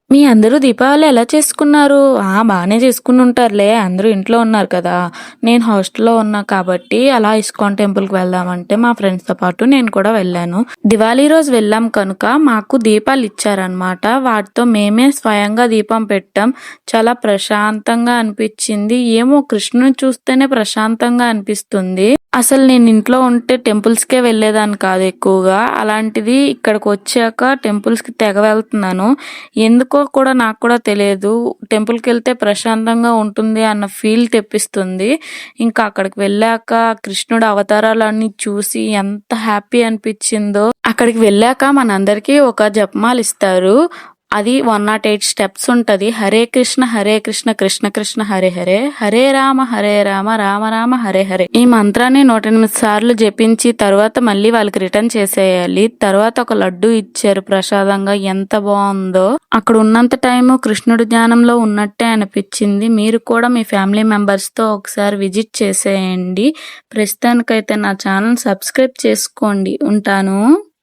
మీ అందరూ దీపావళి ఎలా చేసుకున్నారు? బానే చేసుకునుంటారులే. అందరూ ఇంట్లో ఉన్నారు కదా! నేను హాస్టల్‌లో ఉన్నా కాబట్టి అలా ఇస్కాన్ టెంపుల్‌కి వెళ్దామంటే మా ఫ్రెండ్స్‌తో పాటు నేను కూడా వెళ్ళాను. దివాళీ రోజు వెళ్ళాం కనుక మాకు దీపాలిచ్చారనమాట. వాటితో మేమే స్వయంగా దీపం పెట్టాం. చాలా ప్రశాంతంగా అనిపిచ్చింది. ఏమో కృష్ణుడిని చూస్తేనే ప్రశాంతంగా అనిపిస్తుంది. అసలు నేను ఇంట్లో ఉంటే టెంపుల్స్‌కే వెళ్ళేదాన్ని కాదు ఎక్కువగా. అలాంటిది ఇక్కడికొచ్చాక టెంపుల్స్‌కి తెగ వెళ్తున్నాను. ఎందుకో కూడా నాకు కూడా తెలియదు. టెంపుల్‌కెళ్తే ప్రశాంతంగా ఉంటుంది అన్న ఫీల్ తెప్పిస్తుంది. ఇంకా అక్కడికి వెళ్ళాక కృష్ణుడి అవతారాలన్నీ చూసి ఎంత హ్యాపీ అనిపిచ్చిందో. అక్కడికి వెళ్ళాక మనందరికీ ఒక జపమాలిస్తారు. అది 108 స్టెప్స్ ఉంటది. హరే కృష్ణ కృష్ణ కృష్ణ హరే హరే, హరే రామ రామ రామ హరే హరే. ఈ మంత్రాన్ని 108 సార్లు జపించి తర్వాత మళ్ళీ వాళ్ళకి రిటర్న్ చేసేయాలి. తర్వాత ఒక లడ్డు ఇచ్చారు ప్రసాదంగా. ఎంత బాగుందో. అక్కడ ఉన్నంత టైము కృష్ణుడి ధ్యానంలో ఉన్నట్టే అనిపించింది. మీరు కూడా మీ ఫ్యామిలీ మెంబర్స్ తో ఒకసారి విజిట్ చేసేయండి. ప్రస్తుతానికైతే నా ఛానల్ సబ్స్క్రైబ్ చేసుకోండి. ఉంటాను.